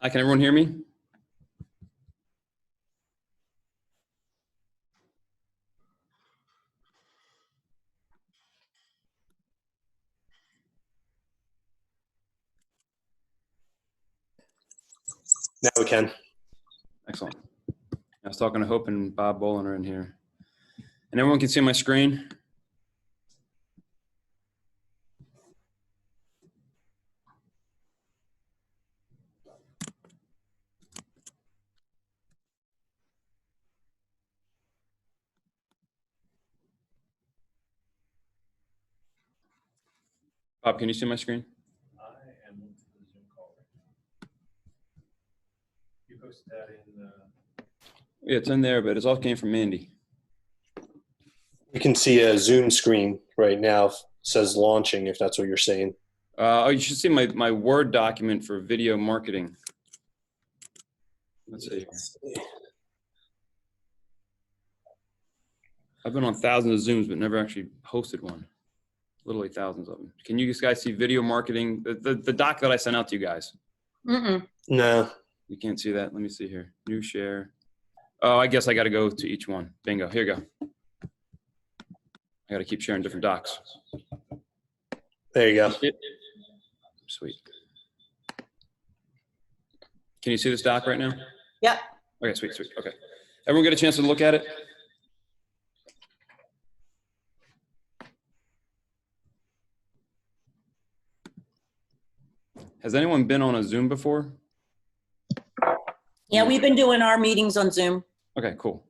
Hi, can everyone hear me? Now we can. Excellent. I was talking to Hope and Bob Bolin are in here. And everyone can see my screen? Bob, can you see my screen? I am on the Zoom call. You posted that in Yeah, it's in there, but it all came from Mandy. We can see a Zoom screen right now. It says launching, if that's what you're saying. Oh, you should see my Word document for video marketing. Let's see. I've been on thousands of Zooms, but never actually hosted one. Literally thousands of them. Can you guys see video marketing? The doc that I sent out to you guys. No. You can't see that. Let me see here. New share. Oh, I guess I got to go to each one. Bingo. Here you go. I got to keep sharing different docs. There you go. Sweet. Can you see this doc right now? Yep. Okay, sweet. Okay. Everyone get a chance to look at it? Has anyone been on a Zoom before? Yeah, we've been doing our meetings on Zoom. Okay, cool.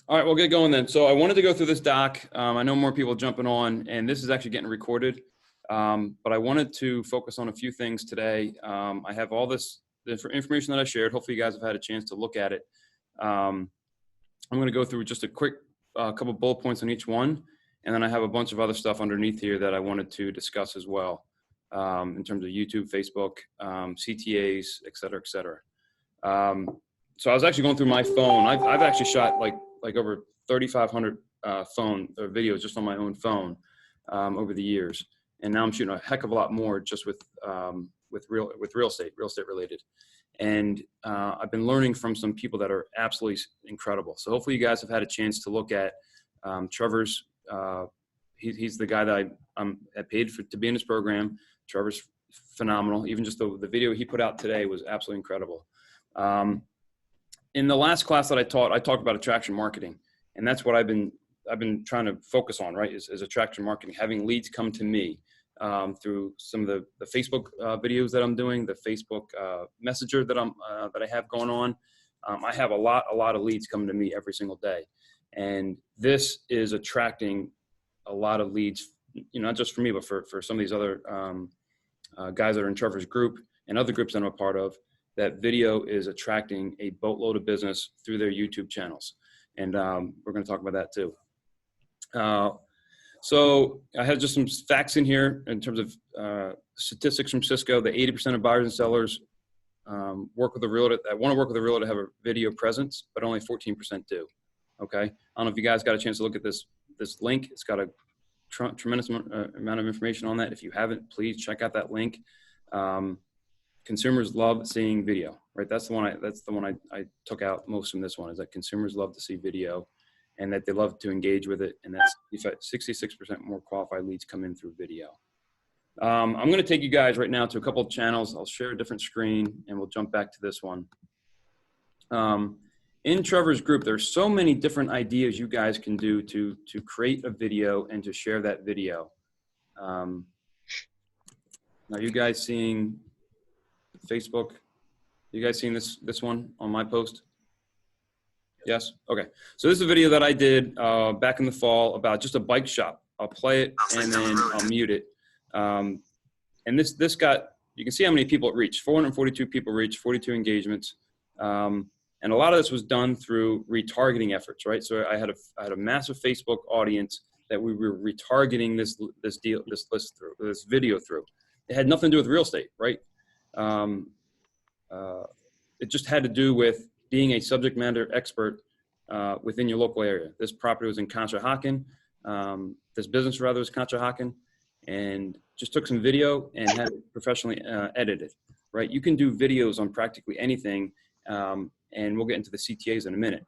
All right, we'll get going then. So I wanted to go through this doc. I know more people jumping on, and this is actually getting recorded. But I wanted to focus on a few things today. I have all this information that I shared. Hopefully you guys have had a chance to look at it. I'm going to go through just a quick couple bullet points on each one. And then I have a bunch of other stuff underneath here that I wanted to discuss as well in terms of YouTube, Facebook, CTAs, et cetera, et cetera. So I was actually going through my phone. I've actually shot like over 3,500 phone or videos just on my own phone over the years. And now I'm shooting a heck of a lot more just with real estate related. And I've been learning from some people that are absolutely incredible. So hopefully you guys have had a chance to look at Trevor's. He's the guy that I'm paid to be in his program. Trevor's phenomenal. Even just the video he put out today was absolutely incredible. In the last class that I talked about attraction marketing, and that's what I've been trying to focus on, right? Is attraction marketing, having leads come to me through some of the Facebook videos that I'm doing, the Facebook Messenger that I have going on. I have a lot of leads coming to me every single day, and this is attracting a lot of leads. You know, not just for me, but for some of these other guys that are in Trevor's group and other groups that I'm a part of. That video is attracting a boatload of business through their YouTube channels. And we're going to talk about that too. So I have just some facts in here in terms of statistics from Cisco, that 80% of buyers and sellers work with a realtor. I want to work with a realtor to have a video presence, but only 14% do. Okay. I don't know if you guys got a chance to look at this link. It's got a tremendous amount of information on that. If you haven't, please check out that link. Consumers love seeing video, right? That's the one I took out most from this one, is that consumers love to see video and that they love to engage with it. And that's 66% more qualified leads come in through video. I'm going to take you guys right now to a couple of channels. I'll share a different screen and we'll jump back to this one. In Trevor's group, there's so many different ideas you guys can do to create a video and to share that video. Now you guys seeing Facebook? You guys seen this one on my post? Yes? Okay. So this is a video that I did back in the fall about just a bike shop. I'll play it and then I'll mute it. And this got, you can see how many people it reached. 442 people reached, 42 engagements. And a lot of this was done through retargeting efforts, right? So I had a massive Facebook audience that we were retargeting this video through. It had nothing to do with real estate, right? It just had to do with being a subject matter expert within your local area. This property was in Conshohocken. This business rather was Conshohocken, and just took some video and had it professionally edited, right? You can do videos on practically anything, and we'll get into the CTAs in a minute.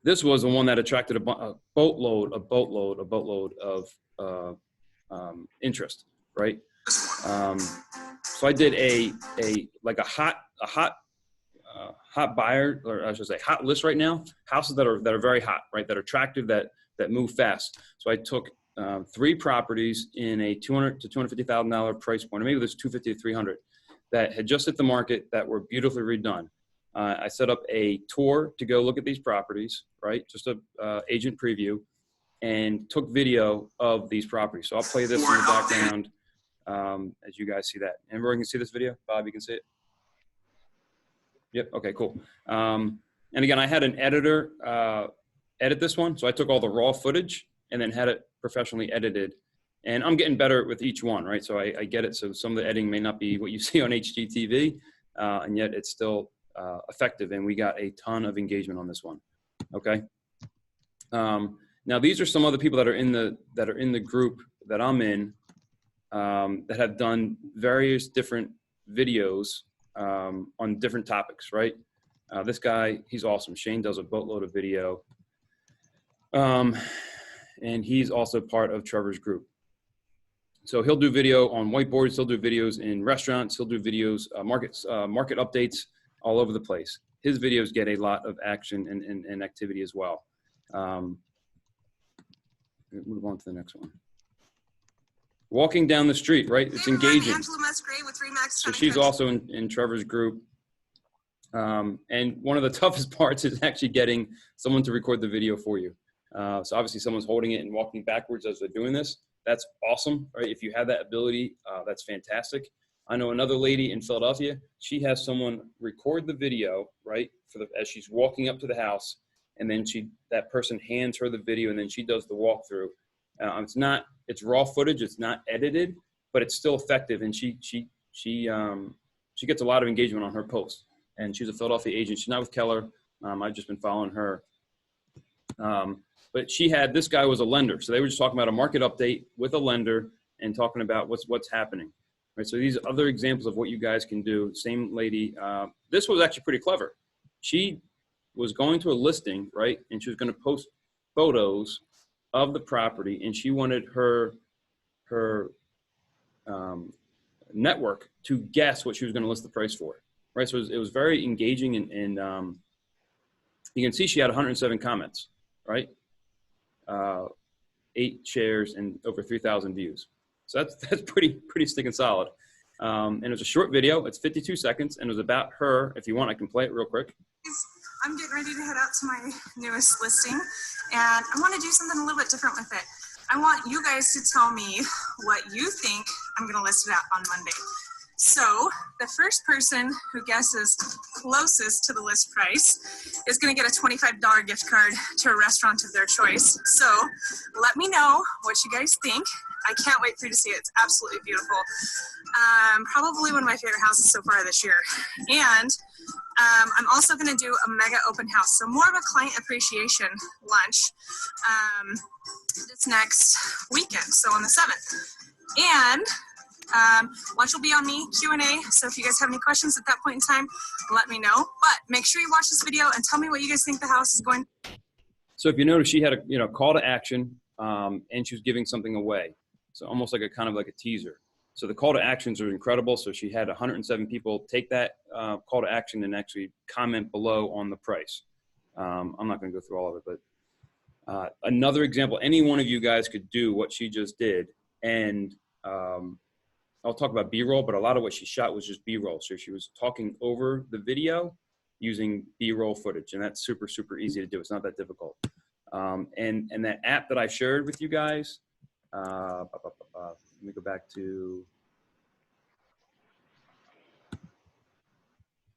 This was the one that attracted a boatload of interest, right? So I did a hot buyer, or I should say hot list right now, houses that are very hot, right? That are attractive, that move fast. So I took 3 properties in a $200,000 to $250,000 price point, or maybe there's $250,000 to $300,000 that had just hit the market that were beautifully redone. I set up a tour to go look at these properties, right? Just a agent preview, and took video of these properties. So I'll play this in the background as you guys see that. Everyone can see this video? Bob, you can see it? Yep, okay, cool. And again, I had an editor edit this one. So I took all the raw footage and then had it professionally edited. And I'm getting better with each one, right? So I get it. So some of the editing may not be what you see on HGTV, and yet it's still effective. And we got a ton of engagement on this one, okay? Now these are some other people that are in the group that I'm in that have done various different videos on different topics, right? This guy, he's awesome. Shane does a boatload of video. And he's also part of Trevor's group. So he'll do video on whiteboards. He'll do videos in restaurants. He'll do videos, market updates all over the place. His videos get a lot of action and activity as well. Move on to the next one. Walking down the street, right? It's engaging. So she's also in Trevor's group. And one of the toughest parts is actually getting someone to record the video for you. So obviously someone's holding it and walking backwards as they're doing this. That's awesome, right? If you have that ability, that's fantastic. I know another lady in Philadelphia, she has someone record the video, right? As she's walking up to the house, and then that person hands her the video, and then she does the walkthrough. It's raw footage, it's not edited, but it's still effective. And she gets a lot of engagement on her posts. And she's a Philadelphia agent. She's not with Keller. I've just been following her. But this guy was a lender. So they were just talking about a market update with a lender and talking about what's happening. Right. So these are other examples of what you guys can do. Same lady. This was actually pretty clever. She was going to a listing, right? And she was going to post photos of the property, and she wanted her network to guess what she was going to list the price for. Right. So it was very engaging, and you can see she had 107 comments, right? 8 shares and over 3,000 views. So that's pretty stinking solid. And it was a short video. It's 52 seconds, and it was about her. If you want, I can play it real quick. I'm getting ready to head out to my newest listing, and I want to do something a little bit different with it. I want you guys to tell me what you think I'm going to list it at on Monday. So the first person who guesses closest to the list price is going to get a $25 gift card to a restaurant of their choice. So let me know what you guys think. I can't wait for you to see it. It's absolutely beautiful. Probably one of my favorite houses so far this year. And I'm also going to do a mega open house, so more of a client appreciation lunch this next weekend, so on the 7th. And lunch will be on me, Q&A, so if you guys have any questions at that point in time, let me know. But make sure you watch this video and tell me what you guys think the house is going. So if you notice, she had a call to action, and she was giving something away. So almost like a teaser. So the call to actions are incredible. So she had 107 people take that call to action and actually comment below on the price. I'm not going to go through all of it, but another example, any one of you guys could do what she just did. And I'll talk about B-roll, but a lot of what she shot was just B-roll. So she was talking over the video using B-roll footage, and that's super, super easy to do. It's not that difficult. And that app that I shared with you guys, let me go back to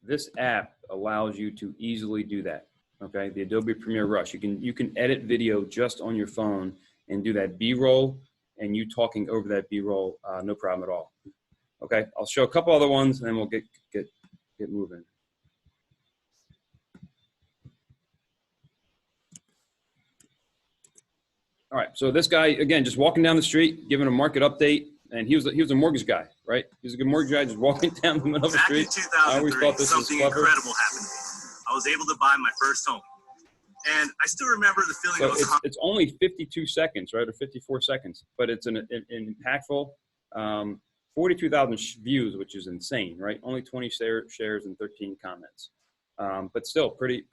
this app. Allows you to easily do that. Okay, the Adobe Premiere Rush. You can edit video just on your phone and do that B-roll, and you talking over that B-roll, no problem at all. Okay, I'll show a couple other ones, and then we'll get moving. All right. So this guy, again, just walking down the street, giving a market update. And he was a mortgage guy, right? He was a good mortgage guy, just walking down the middle of the Back in street. I always 2003, thought this was something clever. incredible happened to me. I was able to buy my first home. And I still remember the feeling So it's only 52 seconds, right, or 54 seconds, but it's an impactful 42,000 views, which is insane, right? Only 20 shares and 13 comments, but still pretty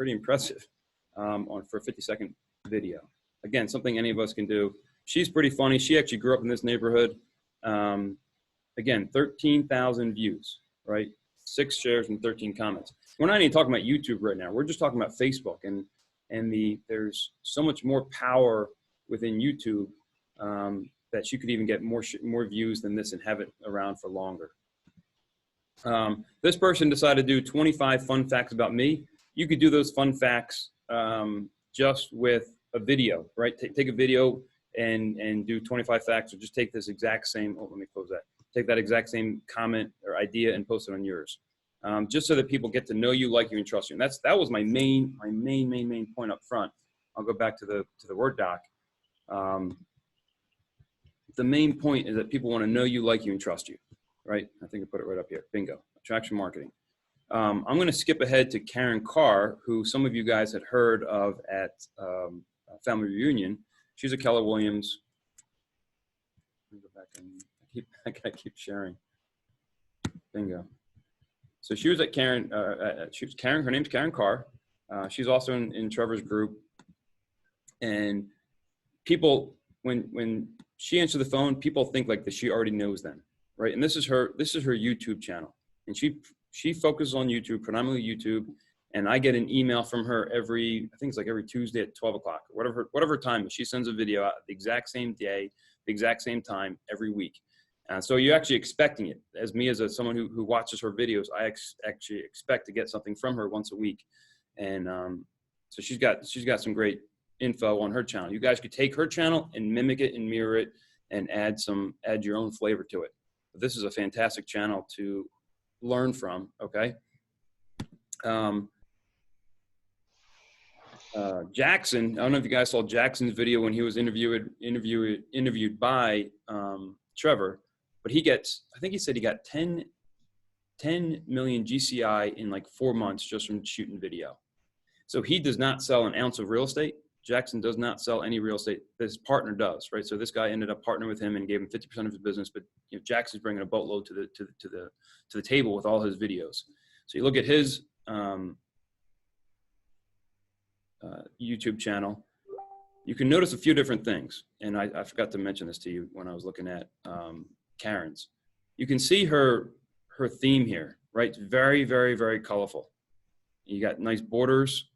impressive for a 50-second video. Again, something any of us can do. She's pretty funny. She actually grew up in this neighborhood. Again, 13,000 views, right? 6 shares and 13 comments. We're not even talking about YouTube right now. We're just talking about Facebook, and there's so much more power within YouTube that you could even get more views than this and have it around for longer. This person decided to do 25 fun facts about me. You could do those fun facts just with a video, right? Take a video and do 25 facts, or just take this exact same, let me close that. Take that exact same comment or idea and post it on yours. Just so that people get to know you, like you, and trust you. And that was my main point up front. I'll go back to the Word doc. The main point is that people want to know you, like you, and trust you, right? I think I put it right up here. Bingo. Attraction marketing. I'm going to skip ahead to Karen Carr, who some of you guys had heard of at Family Reunion. She's a Keller Williams. Let me go back and I gotta keep sharing. Bingo. So she was at Karen. Her name's Karen Carr. She's also in Trevor's group. And people, when she answers the phone, people think like that she already knows them, right? And this is her YouTube channel, and she focuses on YouTube, predominantly YouTube. And I get an email from her I think it's like every Tuesday at 12 o'clock, whatever time. She sends a video out the exact same day, the exact same time every week. So you're actually expecting it. As me, as someone who watches her videos, I actually expect to get something from her once a week. And so she's got some great info on her channel. You guys could take her channel and mimic it and mirror it and add your own flavor to it. But this is a fantastic channel to learn from. Okay. Jackson, I don't know if you guys saw Jackson's video when he was interviewed by Trevor, but I think he said he got 10 million GCI in like 4 months just from shooting video. So he does not sell an ounce of real estate. Jackson does not sell any real estate. His partner does, right? So this guy ended up partnering with him and gave him 50% of his business, but Jackson's bringing a boatload to the table with all his videos. So you look at his YouTube channel, you can notice a few different things. And I forgot to mention this to you when I was looking at Karen's. You can see her theme here, right? It's very, very, very colorful. You got nice borders.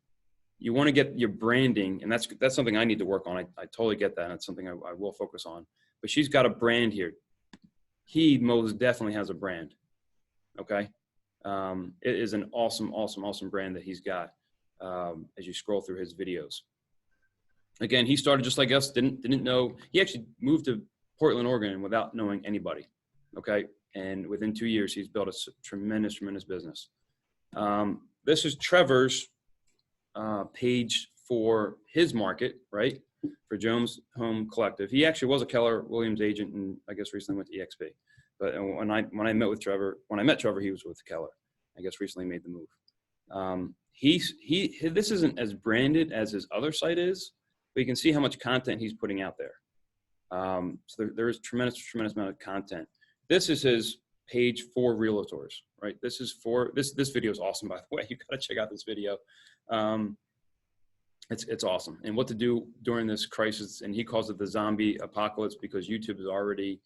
You want to get your branding, and that's something I need to work on. I totally get that. And it's something I will focus on. But she's got a brand here. He most definitely has a brand. Okay. It is an awesome, awesome, awesome brand that he's got. As you scroll through his videos. Again, he started just like us, didn't know. He actually moved to Portland, Oregon without knowing anybody, okay? And within 2 years, he's built a tremendous, tremendous business. This is Trevor's page for his market, right? For Jones Home Collective. He actually was a Keller Williams agent and I guess recently went to EXP. But when I met Trevor, he was with Keller. I guess recently made the move. This isn't as branded as his other site is, but you can see how much content he's putting out there. So there is tremendous amount of content. This is his page for Realtors, right? This video is awesome, by the way. You got to check out this video. It's awesome. And what to do during this crisis, and he calls it the zombie apocalypse because YouTube is already,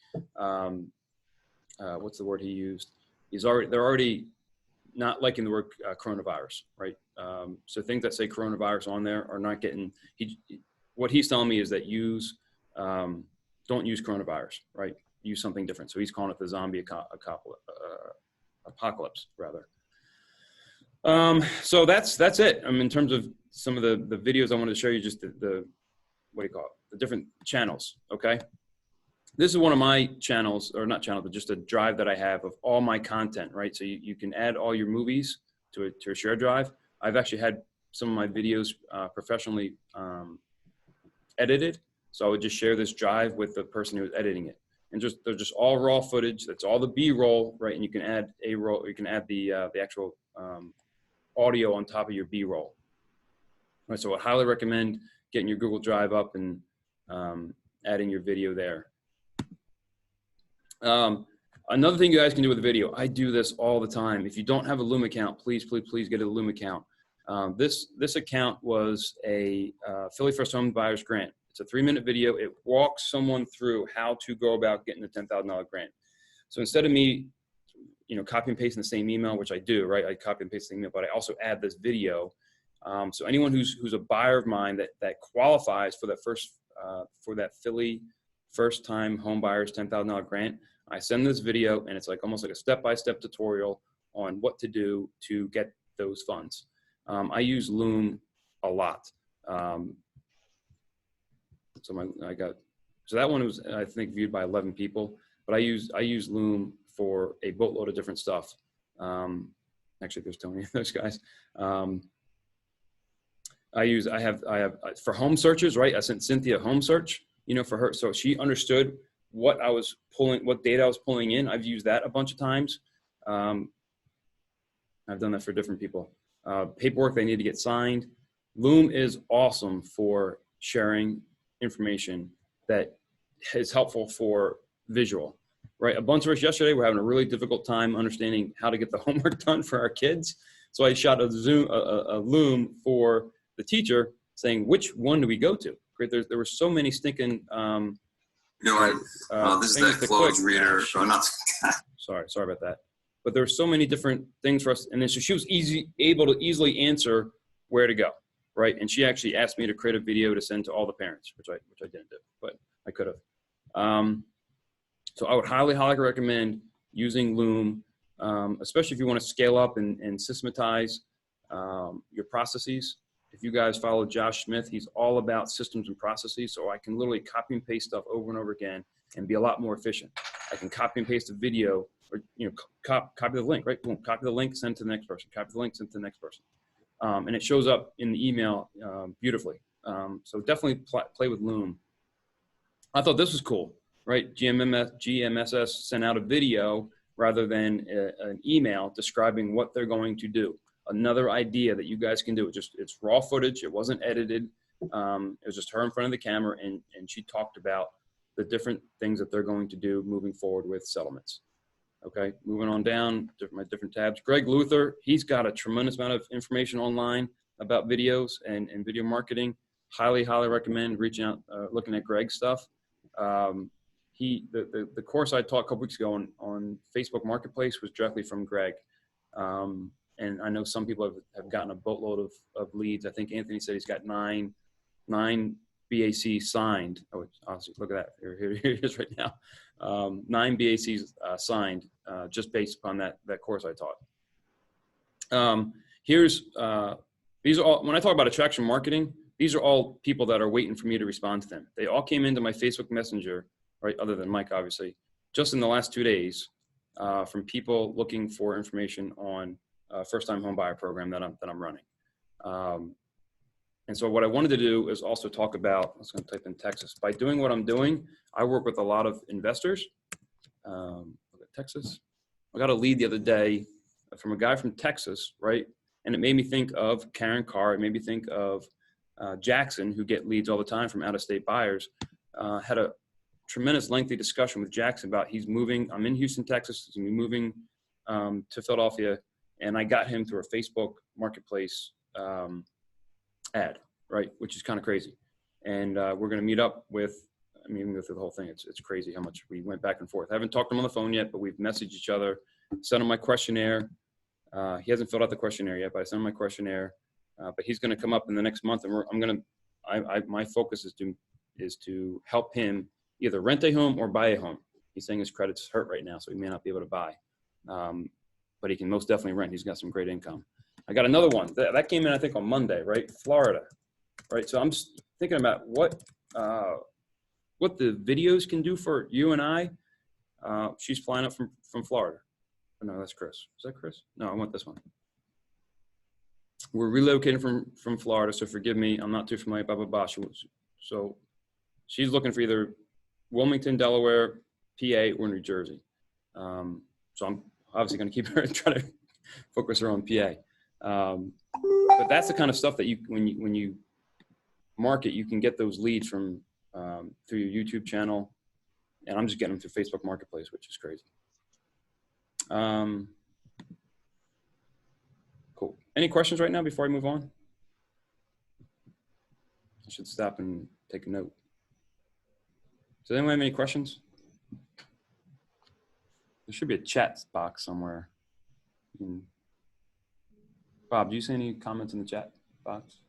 what's the word he used? They're already not liking the word coronavirus, right? So things that say coronavirus on there are not getting, what he's telling me is that don't use coronavirus, right? Use something different. So he's calling it the zombie apocalypse, rather. So that's it. In terms of some of the videos I wanted to show you, just the different channels, okay? This is one of my channels, or not channel, but just a drive that I have of all my content, right? So you can add all your movies to a share drive. I've actually had some of my videos professionally edited. So I would just share this drive with the person who was editing it. And they're just all raw footage. That's all the B-roll, right? And you can add A-roll, you can add the actual audio on top of your B-roll. Right, so I highly recommend getting your Google Drive up and adding your video there. Another thing you guys can do with the video, I do this all the time. If you don't have a Loom account, please get a Loom account. This account was a Philly First Home Buyers Grant. It's a 3-minute video. It walks someone through how to go about getting the $10,000 grant. So instead of me, copy and pasting the same email, which I do, right? I copy and paste the email, but I also add this video. So anyone who's a buyer of mine that qualifies for that Philly First Time Home Buyers $10,000 grant, I send this video, and it's almost like a step-by-step tutorial on what to do to get those funds. I use Loom a lot. So that one was, I think, viewed by 11 people, but I use Loom for a boatload of different stuff. Actually, there's Tony, those guys. I have for home searches, right? I sent Cynthia a home search, for her. So she understood what data I was pulling in. I've used that a bunch of times. I've done that for different people. Paperwork they need to get signed. Loom is awesome for sharing information that is helpful for visual, right? A bunch of us yesterday were having a really difficult time understanding how to get the homework done for our kids. So I shot a Loom for the teacher saying, which one do we go to? Great. There were so many stinking, this is that closed reader. So not. Sorry about that. But there were so many different things for us. And then so she was able to easily answer where to go, right? And she actually asked me to create a video to send to all the parents, which I didn't do, but I could have. So I would highly recommend using Loom, especially if you want to scale up and systematize your processes. If you guys follow Josh Smith, he's all about systems and processes. So I can literally copy and paste stuff over and over again and be a lot more efficient. I can copy and paste a video, or copy the link, right? Boom, copy the link, send to the next person. Copy the link, send to the next person, and it shows up in the email beautifully. So definitely play with Loom. I thought this was cool, right? GMSS sent out a video rather than an email describing what they're going to do. Another idea that you guys can do. It's raw footage. It wasn't edited. It was just her in front of the camera, and she talked about the different things that they're going to do moving forward with settlements. Okay, moving on down my different tabs. Greg Luther, he's got a tremendous amount of information online about videos and video marketing. Highly recommend reaching out, looking at Greg's stuff. The course I taught a couple weeks ago on Facebook Marketplace was directly from Greg. And I know some people have gotten a boatload of leads. I think Anthony said he's got nine BACs signed. Oh, honestly, look at that. Here it is right now. 9 BACs signed just based upon that course I taught. These are all, when I talk about attraction marketing, these are all people that are waiting for me to respond to them. They all came into my Facebook Messenger, right, other than Mike, obviously, just in the last 2 days from people looking for information on first-time home buyer program that I'm running. And so what I wanted to do is also talk about, I was going to type in Texas. By doing what I'm doing, I work with a lot of investors. Look at Texas. I got a lead the other day from a guy from Texas, right? And it made me think of Karen Carr. It made me think of Jackson, who get leads all the time from out-of-state buyers. Had a tremendous lengthy discussion with Jackson about he's moving. I'm in Houston, Texas. He's going to be moving to Philadelphia. And I got him through a Facebook Marketplace ad, right, which is kind of crazy. And we're going to meet up with, I mean, we go through the whole thing. It's crazy how much we went back and forth. I haven't talked to him on the phone yet, but we've messaged each other, sent him my questionnaire. He hasn't filled out the questionnaire yet, but I sent him my questionnaire. But he's going to come up in the next month, and my focus is to help him either rent a home or buy a home. He's saying his credit's hurt right now, so he may not be able to buy. But he can most definitely rent. He's got some great income. I got another one that came in, I think, on Monday, right? Florida, right? So I'm just thinking about what the videos can do for you and I. She's flying up from Florida. Oh, no, that's Chris. Is that Chris? No, I want this one. We're relocating from Florida, so forgive me. I'm not too familiar. Blah, blah, blah. So she's looking for either Wilmington, Delaware, PA, or New Jersey. So I'm obviously going to keep her, try to focus her on PA. But that's the kind of stuff that when you market, you can get those leads from through your YouTube channel, and I'm just getting them through Facebook Marketplace, which is crazy. Cool. Any questions right now before I move on? I should stop and take a note. Does anyone have any questions? There should be a chat box somewhere. Bob, do you see any comments in the chat box?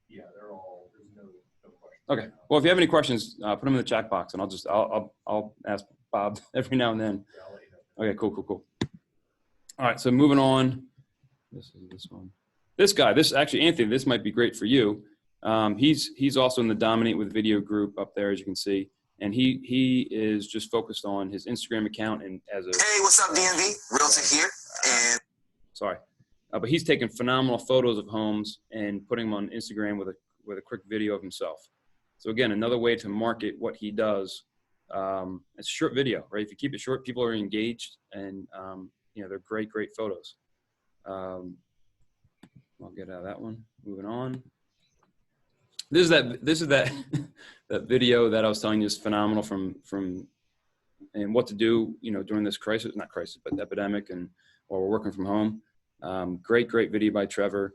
Yeah, they're all, there's no question. Okay. Well, if you have any questions, put them in the chat box, and I'll ask Bob every now and then. Yeah, I'll let you know. Okay, cool. All right, so moving on. This is this one. This guy, actually, Anthony, this might be great for you. He's also in the Dominate with Video group up there, as you can see. And he is just focused on his Instagram account and as a. Hey, what's up, DMV? Realtor here. And sorry, but he's taking phenomenal photos of homes and putting them on Instagram with a quick video of himself. So again, another way to market what he does. It's a short video, right? If you keep it short, people are engaged, and they're great photos. I'll get out of that one. Moving on. This is that that video that I was telling you is phenomenal from and what to do, during this not epidemic, and while we're working from home. Great video by Trevor.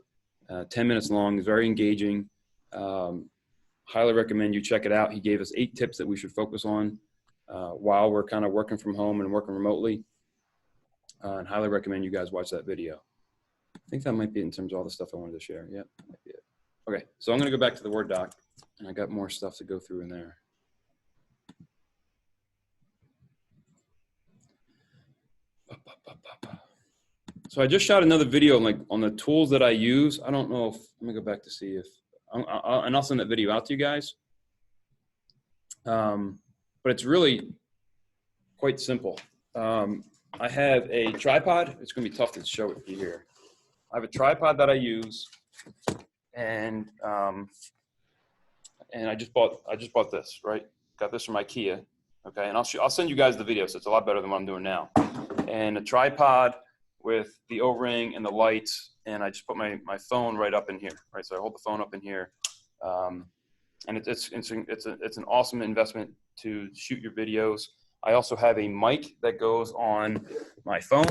10 minutes long, very engaging. Highly recommend you check it out. He gave us 8 tips that we should focus on while we're kind of working from home and working remotely. And highly recommend you guys watch that video. I think that might be it in terms of all the stuff I wanted to share. Yeah, that might be it. Okay, so I'm going to go back to the Word doc, and I got more stuff to go through in there. So I just shot another video on the tools that I use. I don't know if, let me go back to see if, and I'll send that video out to you guys. But it's really quite simple. I have a tripod. It's going to be tough to show it to you here. I have a tripod that I use, and I just bought this, right? Got this from IKEA. Okay, and I'll send you guys the video, so it's a lot better than what I'm doing now. And a tripod with the O-ring and the lights, and I just put my phone right up in here, right? So I hold the phone up in here, and it's an awesome investment to shoot your videos. I also have a mic that goes on my phone.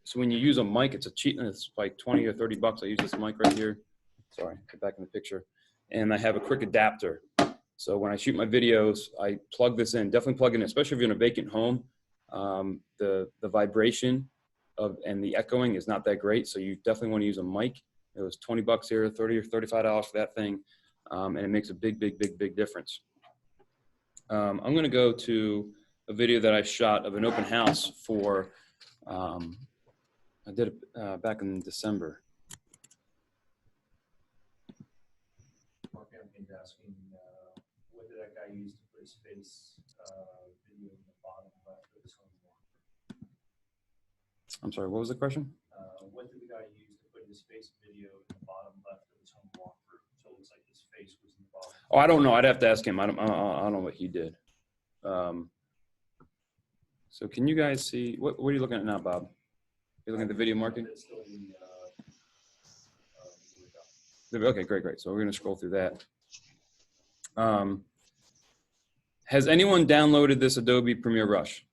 So when you use a mic, it's a cheap, it's like 20 or 30 bucks. I use this mic right here. Sorry, get back in the picture. And I have a quick adapter. So when I shoot my videos, I plug this in, definitely plug it in, especially if you're in a vacant home. The vibration and the echoing is not that great. So you definitely want to use a mic. It was 20 bucks here, 30 or $35 for that thing. And it makes a big difference. I'm going to go to a video that I shot of an open house for, I did it back in December. Mark Anthony's asking, what did that guy use to put his face video in the bottom left of his home walkthrough? I'm sorry, what was the question? What did the guy use to put his face video in the bottom left of his home walkthrough? So it looks like his face was in the bottom. Oh, I don't know. I'd have to ask him. I don't know what he did. So can you guys see, what are you looking at now, Bob? You're looking at the video marking? It's still the, Okay, great. So we're going to scroll through that. Has anyone downloaded this Adobe Premiere Rush?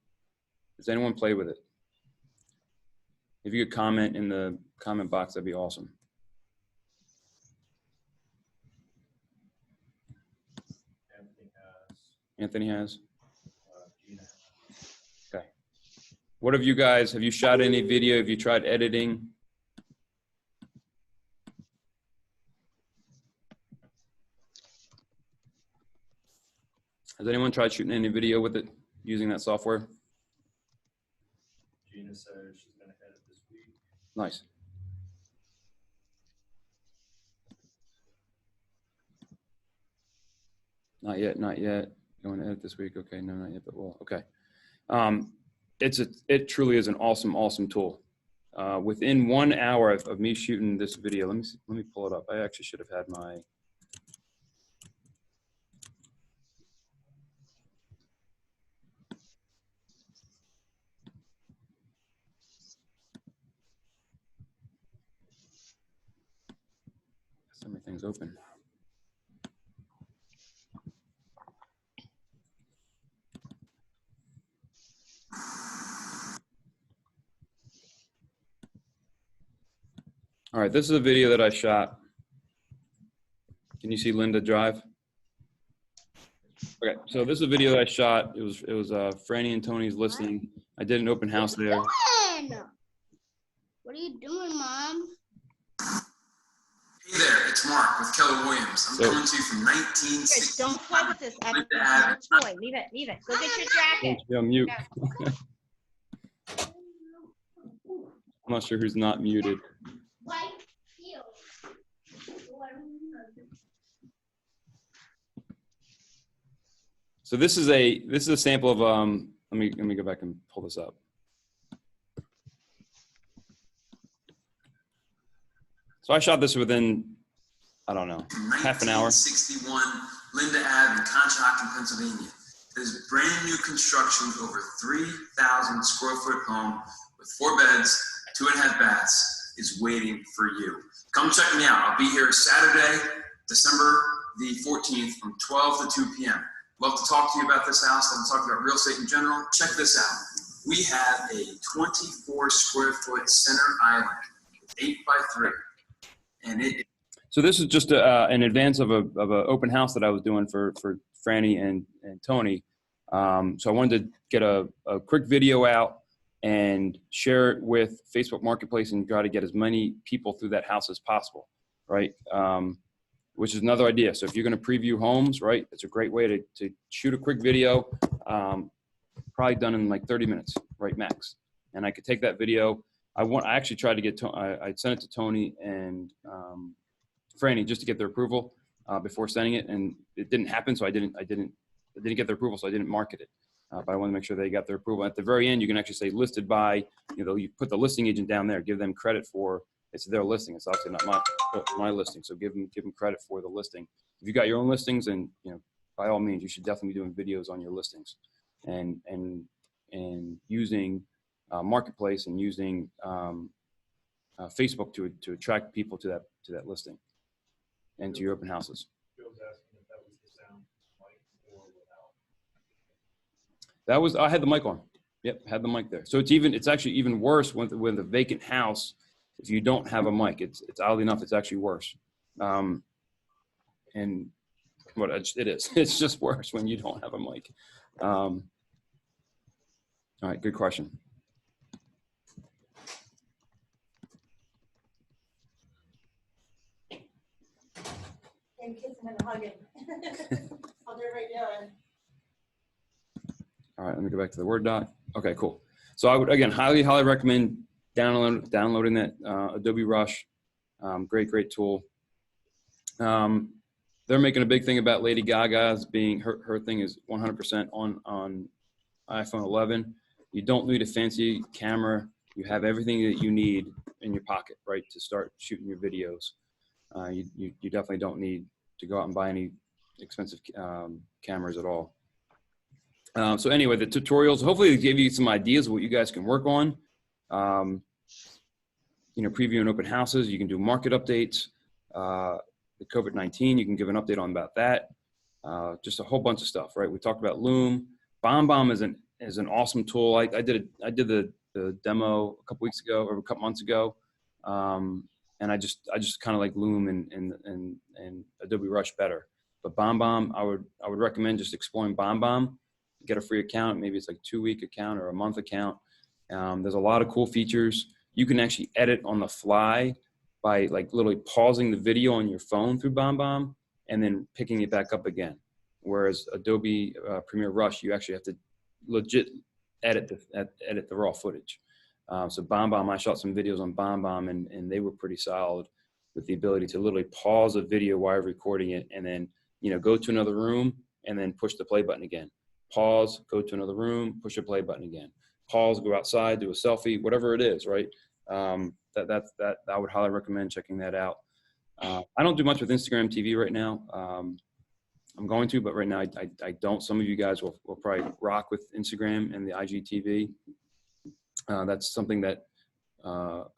Has anyone played with it? If you could comment in the comment box, that'd be awesome. Anthony has. Gina has. Okay. What have you shot any video? Have you tried editing? Has anyone tried shooting any video with it using that software? Gina says she's going to edit this week. Nice. Not yet. Going to edit this week. Okay, no, not yet, but well, okay. It truly is an awesome tool. Within 1 hour of me shooting this video, let me pull it up. I actually should have had my Everything's open. All right, this is a video that I shot. Can you see Linda Drive? Okay, so this is a video that I shot. It was Franny and Tony's listing. I did an open house there. What are you doing, Mom? Hey there, it's Mark with Keller Williams. I'm coming to you from 1960. Don't play with this. It's not a toy. Leave it. Leave it. Go get your jacket. Be on mute. I'm not sure who's not muted. So this is a sample of let me go back and pull this up. So I shot this within, I don't know, half an hour. 1961 Linda Ave in Conshohocken, Pennsylvania. This brand new construction, over 3,000 square foot home with 4 beds, 2.5 baths is waiting for you. Come check me out. I'll be here Saturday, December the 14th from 12 to 2 p.m. Love to talk to you about this house. Love to talk about real estate in general. Check this out. We have a 24 square foot center island, 8 by 3. And So this is just an advance of a open house that I was doing for Franny and Tony. So I wanted to get a quick video out and share it with Facebook Marketplace and try to get as many people through that house as possible, right? Which is another idea. So if you're going to preview homes, right, it's a great way to shoot a quick video, probably done in like 30 minutes, right, max. And I could take that video. I actually tried to get, I sent it to Tony and Franny just to get their approval before sending it, and it didn't happen. So I didn't get their approval, so I didn't market it. But I want to make sure they got their approval. At the very end, you can actually say listed by, you put the listing agent down there, give them credit for, it's their listing. It's obviously not my listing. So give them credit for the listing. If you got your own listings, and by all means, you should definitely be doing videos on your listings and using Marketplace and using Facebook to attract people to that listing and to your open houses. Joe's asking if that was the sound mic or without. That was, I had the mic on. Yep, had the mic there. So it's actually even worse with a vacant house. If you don't have a mic, it's oddly enough, it's actually worse. And what it is, it's just worse when you don't have a mic. All right, good question. And kiss him and hug him. I'll do it right now. All right, let me go back to the Word doc. Okay, cool. So I would, again, highly recommend downloading that Adobe Rush. Great tool. They're making a big thing about Lady Gaga's being, her thing is 100% on iPhone 11. You don't need a fancy camera. You have everything that you need in your pocket, right, to start shooting your videos. You definitely don't need to go out and buy any expensive cameras at all. So anyway, the tutorials, hopefully they give you some ideas of what you guys can work on. Previewing open houses, you can do market updates. The COVID-19, you can give an update on about that. Just a whole bunch of stuff, right? We talked about Loom. BombBomb is an awesome tool. I did the demo a couple weeks ago or a couple months ago. And I just kind of like Loom and Adobe Rush better. But BombBomb, I would recommend just exploring BombBomb. Get a free account. Maybe it's like a 2-week account or a month account. There's a lot of cool features. You can actually edit on the fly by like literally pausing the video on your phone through BombBomb and then picking it back up again. Whereas Adobe Premiere Rush, you actually have to legit edit the raw footage. So BombBomb, I shot some videos on BombBomb and they were pretty solid with the ability to literally pause a video while recording it and then, go to another room and then push the play button again. Pause, go to another room, push the play button again. Pause, go outside, do a selfie, whatever it is, right? That I would highly recommend checking that out. I don't do much with Instagram TV right now. I'm going to, but right now I don't. Some of you guys will probably rock with Instagram and the IGTV. That's something that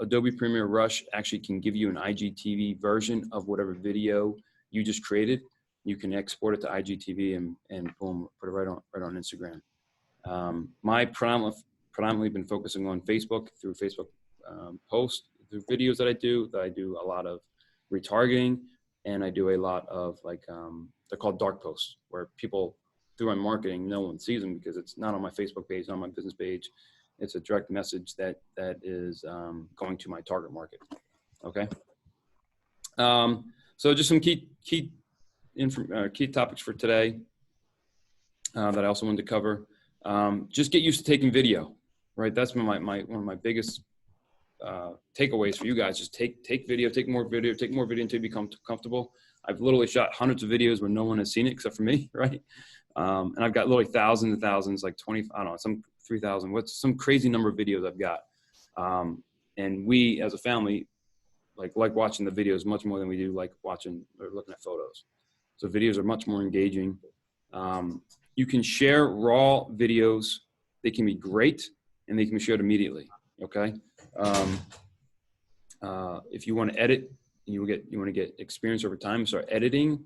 Adobe Premiere Rush actually can give you an IGTV version of whatever video you just created. You can export it to IGTV and boom, put it right on Instagram. My predominantly been focusing on Facebook through Facebook posts, through videos that I do a lot of retargeting, and I do a lot of like, they're called dark posts, where people through my marketing, no one sees them because it's not on my Facebook page, not on my business page. It's a direct message that is going to my target market. Okay. So just some key topics for today that I also wanted to cover. Just get used to taking video, right? That's been one of my biggest takeaways for you guys. Just take video, take more video until you become comfortable. I've literally shot hundreds of videos where no one has seen it except for me, right? And I've got literally thousands and thousands, like 20, I don't know, some 3,000, what's some crazy number of videos I've got. And we as a family, like watching the videos much more than we do like watching or looking at photos. So videos are much more engaging. You can share raw videos. They can be great and they can be shared immediately. Okay. If you want to edit, you want to get experience over time, start editing.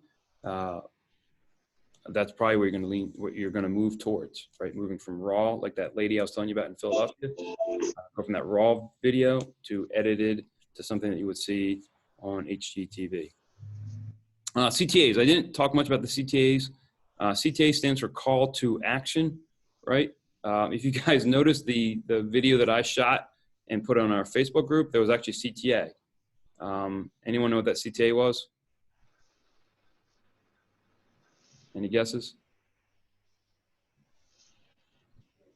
That's probably where you're going to lean, what you're going to move towards, right? Moving from raw, like that lady I was telling you about in Philadelphia, go from that raw video to edited to something that you would see on HGTV. CTAs, I didn't talk much about the CTAs. CTA stands for call to action, right? If you guys noticed the video that I shot and put on our Facebook group, there was actually CTA. Anyone know what that CTA was? Any guesses?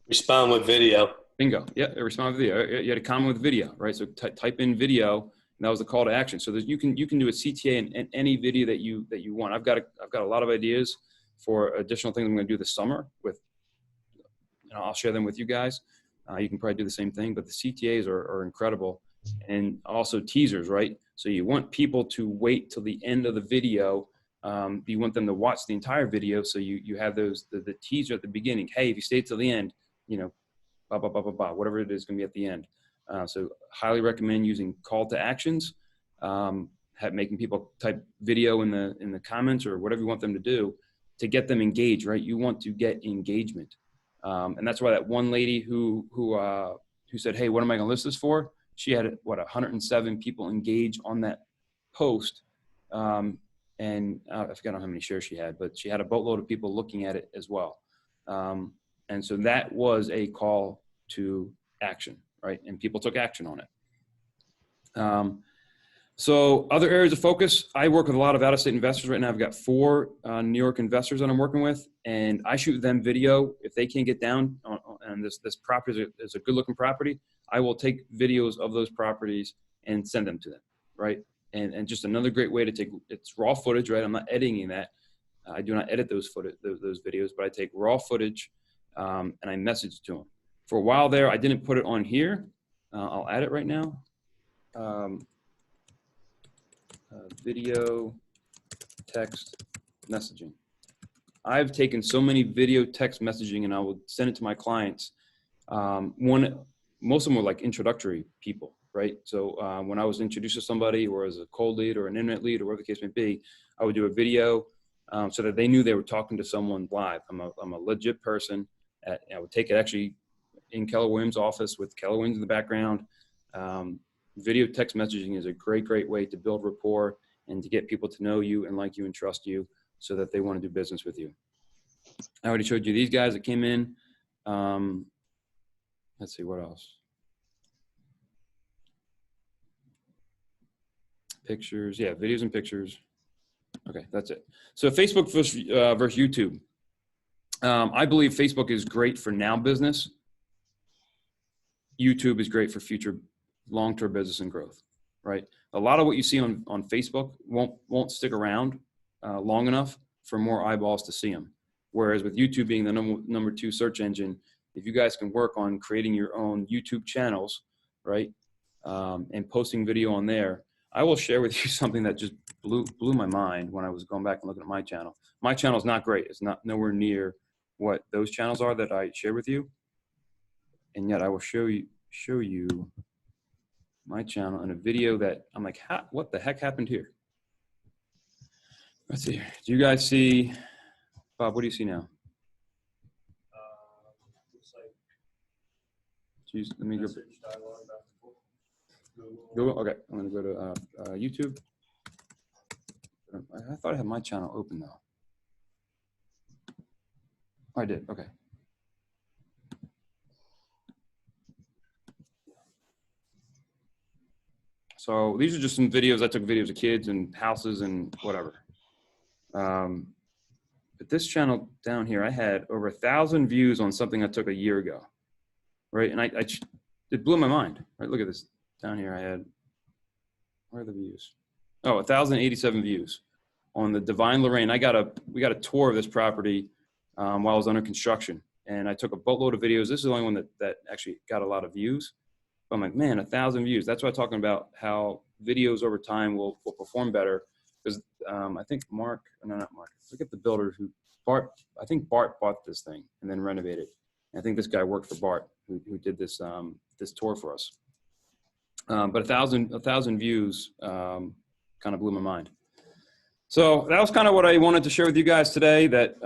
Respond with video. Bingo. Yeah, respond with video. You had a comment with video, right? So type in video, and that was the call to action. So that you can do a CTA in any video that you want. I've got a lot of ideas for additional things I'm going to do this summer with. I'll share them with you guys. You can probably do the same thing, but the CTAs are incredible, and also teasers, right? So you want people to wait till the end of the video. You want them to watch the entire video, so you have the teaser at the beginning. Hey, if you stay till the end, blah, blah, blah, blah, blah, whatever it is going to be at the end. So highly recommend using call to actions, making people type video in the comments or whatever you want them to do to get them engaged, right? You want to get engagement. And that's why that one lady who said, hey, what am I going to list this for? She had 107 people engage on that post. And I forgot how many shares she had, but she had a boatload of people looking at it as well. And so that was a call to action, right? And people took action on it. So other areas of focus, I work with a lot of out-of-state investors right now. I've got 4 New York investors that I'm working with, and I shoot them video. If they can't get down on this property is a good-looking property, I will take videos of those properties and send them to them, right? And just another great way to take, it's raw footage, right? I'm not editing that. I do not edit those videos, but I take raw footage and I message it to them. For a while there, I didn't put it on here. I'll add it right now. Video text messaging. I've taken so many video text messaging and I will send it to my clients. Most of them were like introductory people, right? So when I was introduced to somebody or as a cold lead or an internet lead or whatever the case may be, I would do a video so that they knew they were talking to someone live. I'm a legit person. I would take it actually in Keller Williams' office with Keller Williams in the background. Video text messaging is a great way to build rapport and to get people to know you and like you and trust you so that they want to do business with you. I already showed you these guys that came in. Let's see, what else? Pictures, yeah, videos and pictures. Okay, that's it. So Facebook versus YouTube. I believe Facebook is great for now business. YouTube is great for future long-term business and growth, right? A lot of what you see on Facebook won't stick around long enough for more eyeballs to see them. Whereas with YouTube being the number 2 search engine, if you guys can work on creating your own YouTube channels, right, and posting video on there, I will share with you something that just blew my mind when I was going back and looking at my channel. My channel is not great. It's not nowhere near what those channels are that I share with you. And yet I will show you my channel and a video that I'm like, what the heck happened here? Let's see here. Do you guys see, Bob, what do you see now? Looks like Jeez, let me go. message dialogue back and forth. Google. Go, okay, I'm gonna go to YouTube. I thought I had my channel open though. Oh, I did, okay. So these are just some videos. I took videos of kids and houses and whatever. But this channel down here, I had over 1,000 views on something I took a year ago, right? And it blew my mind, right? Look at this down here. I had, where are the views? Oh, 1,087 views on the Divine Lorraine. We got a tour of this property while I was under construction, and I took a boatload of videos. This is the only one that actually got a lot of views. But I'm like, man, 1,000 views. That's why I'm talking about how videos over time will perform better. Because I think not Mark. Look at the builder I think Bart bought this thing and then renovated. And I think this guy worked for Bart who did this this tour for us. But 1,000 views kind of blew my mind. So that was kind of what I wanted to share with you guys today. That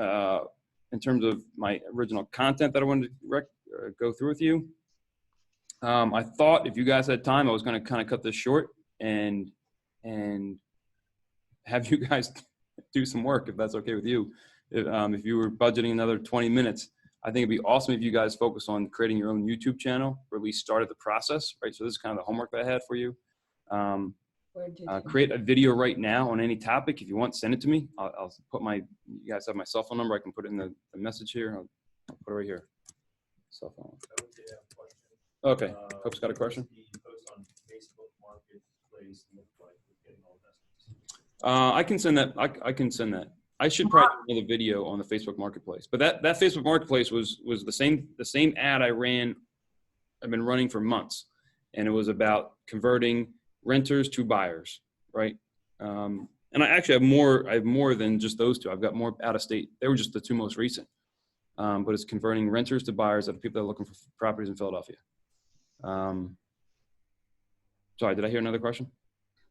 in terms of my original content that I wanted to go through with you. I thought if you guys had time, I was going to kind of cut this short and have you guys do some work, if that's okay with you. If you were budgeting another 20 minutes, I think it'd be awesome if you guys focus on creating your own YouTube channel, or at least started the process, right? So this is kind of the homework that I had for you. Create a video right now on any topic. If you want, send it to me. I'll put you guys have my cell phone number. I can put it in the message here. I'll put it right here. Cell phone. Okay, Hope's got a question. The post on Facebook Marketplace look like we're getting all messages. I can send that. I can send that. I should probably do another video on the Facebook Marketplace. But that Facebook Marketplace was the same ad I ran. I've been running for months, and it was about converting renters to buyers, right? And I actually have more. I have more than just those two. I've got more out of state. They were just the two most recent. But it's converting renters to buyers of people that are looking for properties in Philadelphia. Sorry, did I hear another question?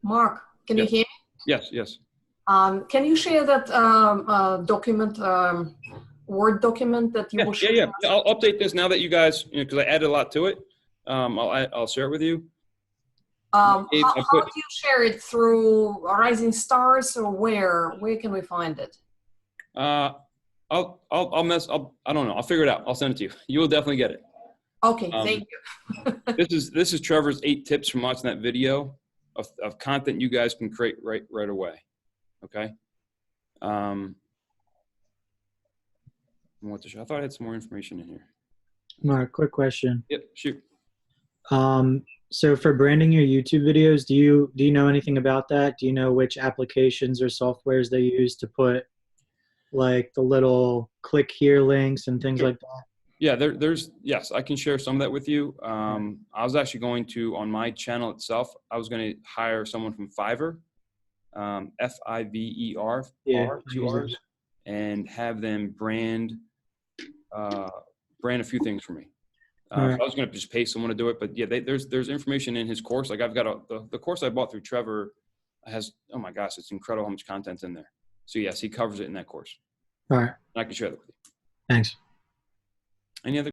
Mark, can you hear me? Yes. Can you share that document, Word document that you will share? Yeah. I'll update this now that you guys, because I added a lot to it. I'll share it with you. How do you share it, through Rising Stars, or where can we find it? I don't know. I'll figure it out. I'll send it to you. You will definitely get it. Okay, thank you. This is Trevor's 8 tips from watching that video of content you guys can create right away. Okay. What to show? I thought I had some more information in here. Mark, quick question. Yep, shoot. So for branding your YouTube videos, do you know anything about that? Do you know which applications or softwares they use to put like the little click here links and things like that? Yeah, yes, I can share some of that with you. I was actually going to, on my channel itself, I was going to hire someone from Fiverr, Fiverr, two R's, and have them brand a few things for me. So I was going to just pay someone to do it, but yeah, there's information in his course. Like I've got the course I bought through Trevor has, oh my gosh, it's incredible how much content's in there. So yes, he covers it in that course. All right. And I can share that with you. Thanks. Any other